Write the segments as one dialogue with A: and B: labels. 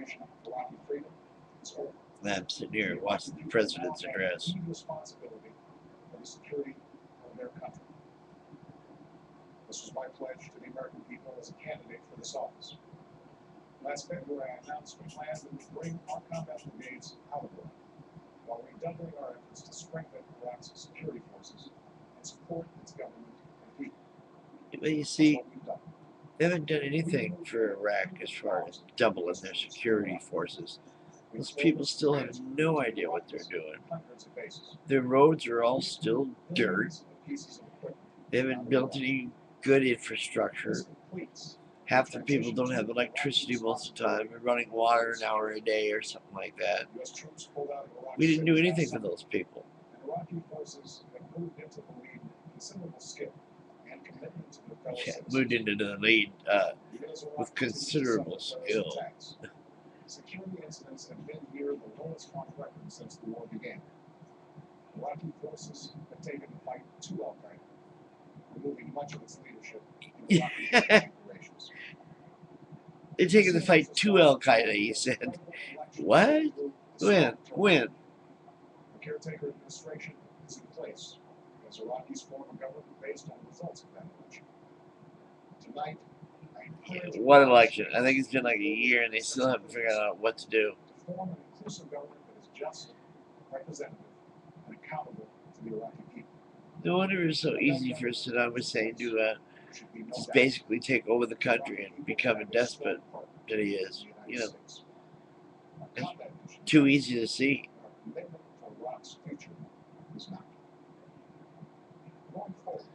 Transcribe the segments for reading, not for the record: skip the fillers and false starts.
A: retribution for Iraqi freedom is over.
B: I'm sitting here watching the president's address.
A: Responsibility for the security of their country. This was my pledge to the American people as a candidate for this office. Last February, I announced we planned to bring our combat brigades out of Iraq, while redoubling our efforts to strengthen Iraq's security forces and support its government and people.
B: But you see, they haven't done anything for Iraq as far as doubling their security forces. Those people still have no idea what they're doing. Their roads are all still dirt. They haven't built any good infrastructure. Half the people don't have electricity most of the time. They're running water an hour a day or something like that. We didn't do anything for those people. Yeah, moved into the lead with considerable skill.
A: Security incidents have been here the lowest on record since the war began. Iraqi forces have taken the fight to Al Qaeda, removing much of its leadership in Iraqi operations.
B: They're taking the fight to Al Qaeda, he said. What? When?
A: The caretaker administration is in place as Iraqi's form of government based on the results of that election. Tonight,
B: what election? I think it's been like a year and they still haven't figured out what to do.
A: To form an inclusive government that is just, representative, and accountable to the Iraqi people.
B: No wonder it was so easy for Saddam Hussein to just basically take over the country and become a despot that he is. You know, it's too easy to see.
A: Going forward,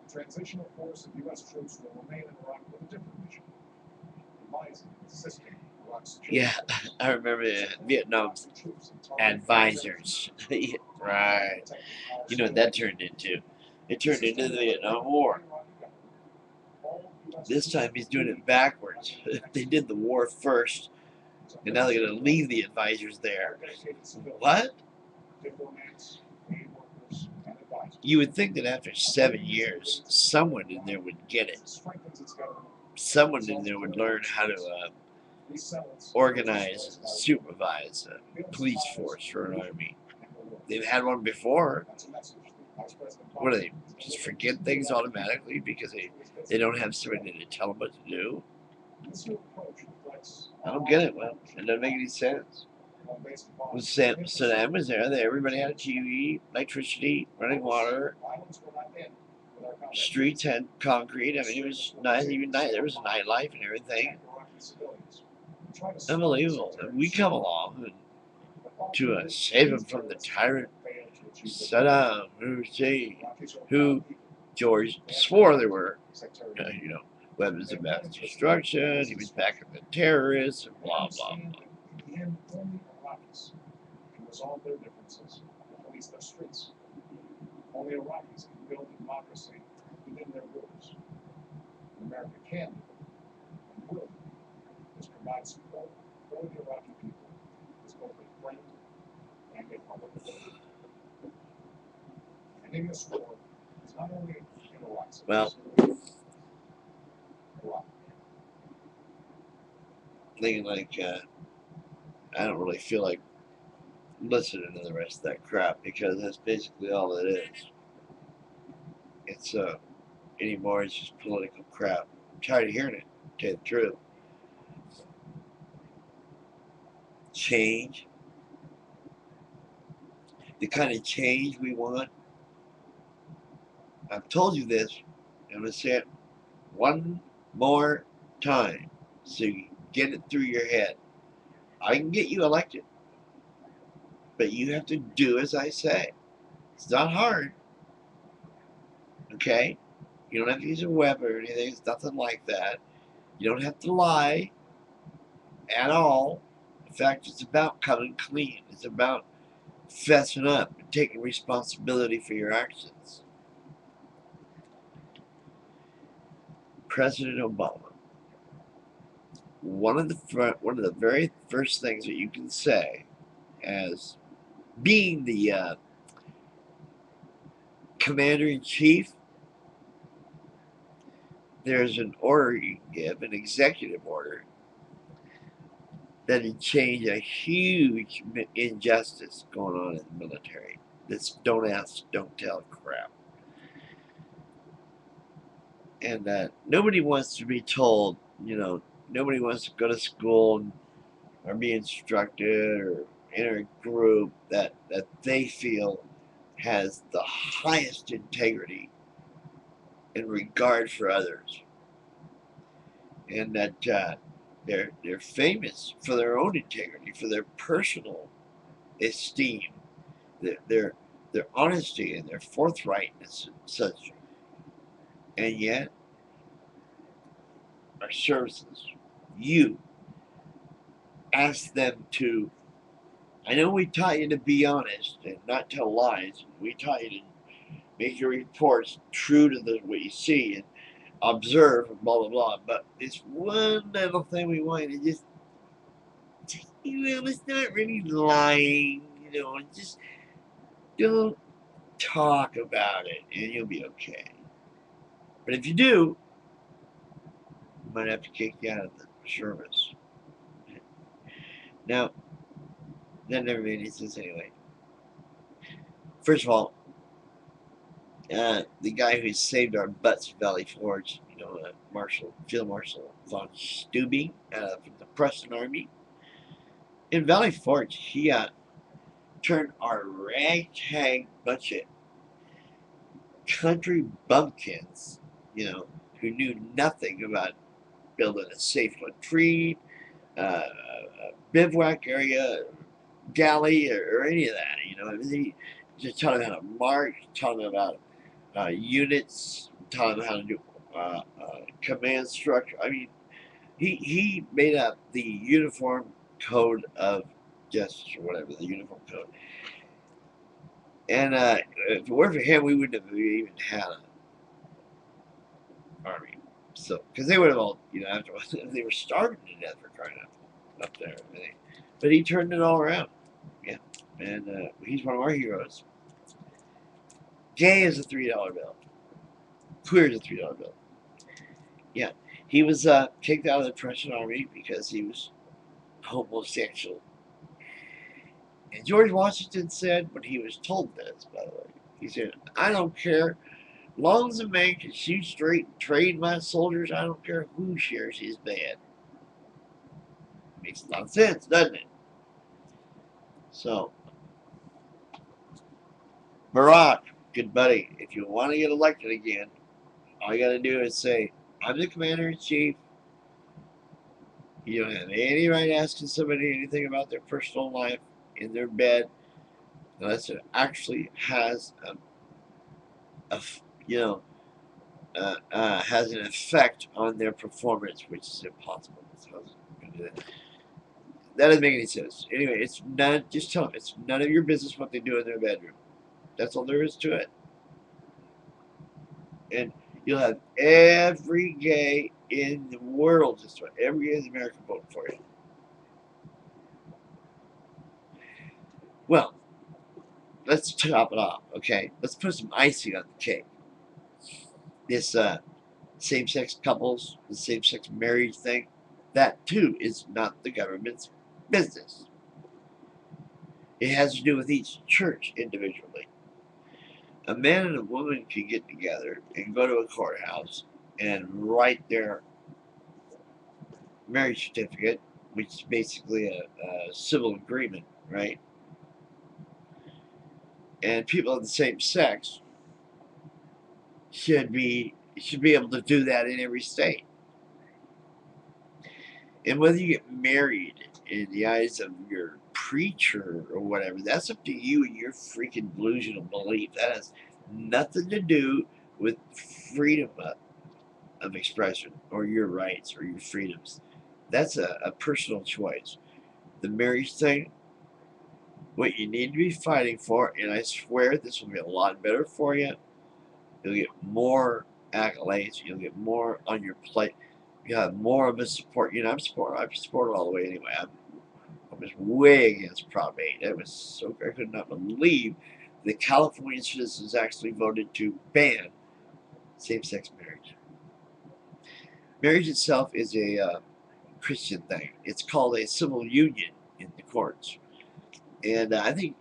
A: the transitional force of U.S. troops will remain in Iraq with a different mission, advising and assisting Iraq's security.
B: Yeah, I remember Vietnam's advisors. Right. You know what that turned into? It turned into the Vietnam War. This time he's doing it backwards. They did the war first, and now they're going to leave the advisors there. What? You would think that after 7 years, someone in there would get it. Someone in there would learn how to organize and supervise a police force for an army. They've had one before. What do they just forget things automatically because they don't have somebody to tell them what to do? I don't get it, man. It doesn't make any sense. When Saddam was there, everybody had a TV, electricity, running water, streets had concrete. I mean, it was nice. Even night, there was nightlife and everything. Unbelievable. And we come along to save him from the tyrant Saddam Hussein, who George swore there were, weapons of mass destruction. He was backing the terrorists and blah blah blah.
A: Resolve their differences and police their streets. Only Iraqis can build a democracy within their borders. America can do and will do is provide support for the Iraqi people as both a friend and a public authority. Ending this war is not only in Iraq's
B: interest.
A: Iraq.
B: Thinking like, I don't really feel like listening to the rest of that crap because that's basically all it is. It's anymore it's just political crap. I'm tired of hearing it, to tell you the truth. Change. The kind of change we want. I've told you this, and I'm going to say it one more time so you can get it through your head. I can get you elected. But you have to do as I say. It's not hard. Okay? You don't have to use a weapon or anything. It's nothing like that. You don't have to lie at all. In fact, it's about coming clean. It's about fessing up and taking responsibility for your actions. President Obama. One of the very first things that you can say as being the commander-in-chief, there's an order you can give, an executive order, that'd change a huge injustice going on in the military. This don't ask, don't tell crap. And nobody wants to be told, nobody wants to go to school or be instructed or enter a group that they feel has the highest integrity and regard for others, and that they're famous for their own integrity, for their personal esteem, their honesty and their forthrightness and such. And yet, our services, you ask them to. I know we taught you to be honest and not tell lies. We taught you to make your reports true to what you see and observe and blah blah blah. But it's one little thing we want you to just, it's not really lying. Just don't talk about it, and you'll be okay. But if you do, you might have to kick you out of the service. Now, that never made any sense anyway. First of all, the guy who saved our butts at Valley Forge, Field Marshal von Steuben from the Prussian Army. In Valley Forge, he turned our ragtag bunch of country bumpkins, who knew nothing about building a safe retreat, a bivouac area, galley, or any of that. He just taught them how to march, taught them about units, taught them how to do command structure. I mean, he made up the uniform code of justice, or whatever, the uniform code. And if it weren't for him, we wouldn't have even had an army. So, because they would have all, afterwards, they were starving to death for crying out up there. But he turned it all around. Yeah. And he's one of our heroes. Gay is a $3 bill. Queer is a $3 bill. Yeah. He was kicked out of the Prussian army because he was homosexual. And George Washington said, when he was told this, by the way, he said, I don't care. As long as a man can shoot straight and train my soldiers, I don't care who shares his bed. Makes a lot of sense, doesn't it? So, Barack, good buddy, if you want to get elected again, all you got to do is say, I'm the commander-in-chief. You don't have any right asking somebody anything about their personal life in their bed unless it actually has has an effect on their performance, which is impossible. That doesn't make any sense. Anyway, it's not. Just tell them it's none of your business what they do in their bedroom. That's all there is to it. And you'll have every gay in the world, just about every gay in America voting for you. Well, let's top it off, okay? Let's put some icing on the cake. This same-sex couples, the same-sex marriage thing, that too is not the government's business. It has to do with each church individually. A man and a woman can get together and go to a courthouse and write their marriage certificate, which is basically a civil agreement, right? And people of the same sex should be able to do that in every state. And whether you get married in the eyes of your preacher or whatever, that's up to you and your freaking delusional belief. That has nothing to do with freedom of expression or your rights or your freedoms. That's a personal choice. The marriage thing, what you need to be fighting for, and I swear this will be a lot better for you. You'll get more accolades. You'll get more on your plate. You have more of a support. I'm supported all the way anyway. I was way against Prop 8. It was so I could not believe the California citizens actually voted to ban same-sex marriage. Marriage itself is a Christian thing. It's called a civil union in the courts. And I think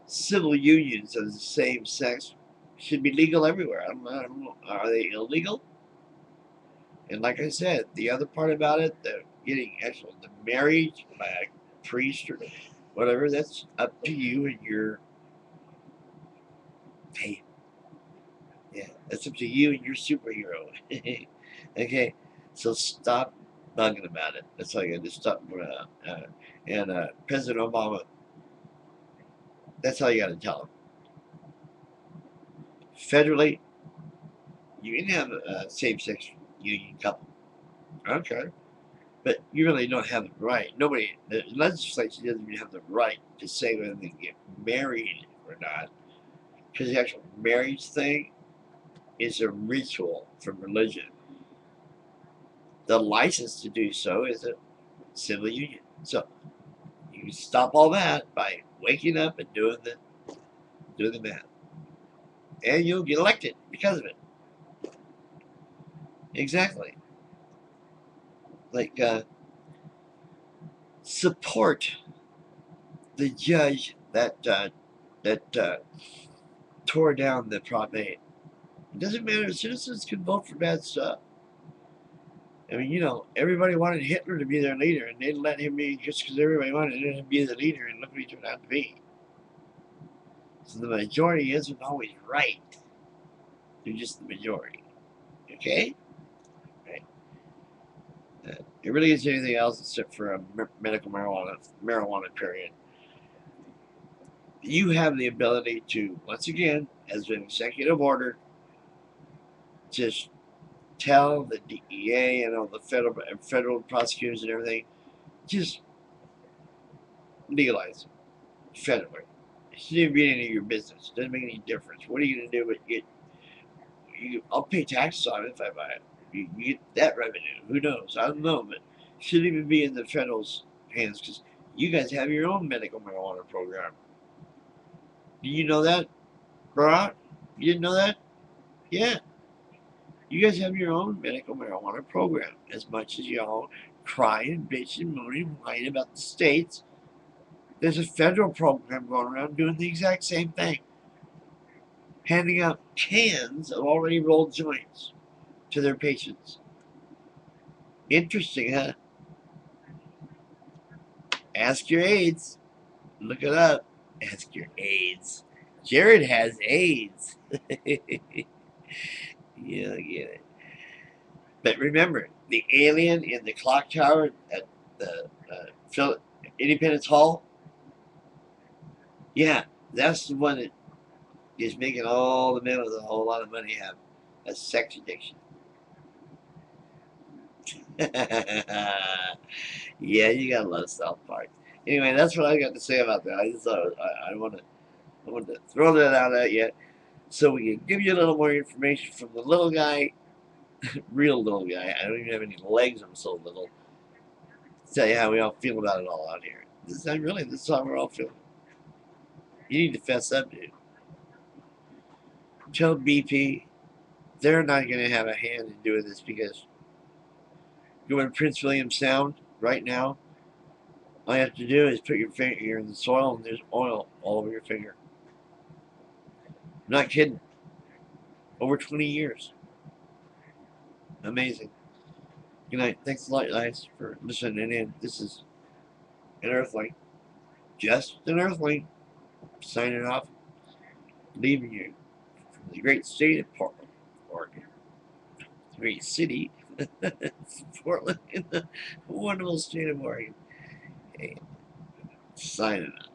B: civil unions of the same sex should be legal everywhere. I don't know. Are they illegal? And like I said, the other part about it, the getting actual the marriage by a priest or whatever, that's up to you and your faith. Yeah, that's up to you and your superhero. Okay, so stop bugging about it. That's all you got to stop. And President Obama, that's all you got to tell him. Federally, you can have a same-sex union couple. Okay. But you really don't have the right. Nobody, the legislature doesn't even have the right to say whether they get married or not. Because the actual marriage thing is a ritual from religion. The license to do so is a civil union. So you can stop all that by waking up and doing the math. And you'll get elected because of it. Exactly. Like, support the judge that tore down the Prop 8. It doesn't matter. Citizens can vote for bad stuff. I mean, everybody wanted Hitler to be their leader, and they let him be just because everybody wanted him to be the leader, and look what he turned out to be. So the majority isn't always right. They're just the majority. Okay? Right. It really isn't anything else except for a medical marijuana period. You have the ability to, once again, as an executive order, just tell the DEA and all the federal prosecutors and everything, just legalize it federally. It shouldn't even be any of your business. It doesn't make any difference. What are you going to do with it? I'll pay taxes on it if I buy it. You get that revenue. Who knows? I don't know, but it shouldn't even be in the federal's hands because you guys have your own medical marijuana program. Do you know that, Barack? You didn't know that? Yeah. You guys have your own medical marijuana program. As much as y'all cry and bitch and moan and whine about the states, there's a federal program going around doing the exact same thing. Handing out cans of already rolled joints to their patients. Interesting, huh? Ask your aides. Look it up. Ask your aides. Jared has AIDS. Yeah, I get it. But remember, the alien in the clock tower at the Independence Hall? Yeah, that's the one that is making all the men with a whole lot of money have a sex addiction. Yeah, you gotta love South Park. Anyway, that's what I got to say about that. I just thought I wanted to throw that out at you so we can give you a little more information from the little guy, real little guy. I don't even have any legs. I'm so little. Tell you how we all feel about it all out here. This is how we're all feeling. You need to fess up, dude. Tell BP they're not going to have a hand in doing this because going to Prince William Sound right now, all you have to do is put your finger in the soil and there's oil all over your finger. I'm not kidding. Over 20 years. Amazing. Good night. Thanks a lot, guys, for listening in. This is an Earthling. Just an Earthling. Signing off. Leaving you from the great state of Portland, Oregon. Great city. Portland in the wonderful state of Oregon. Hey, signing off.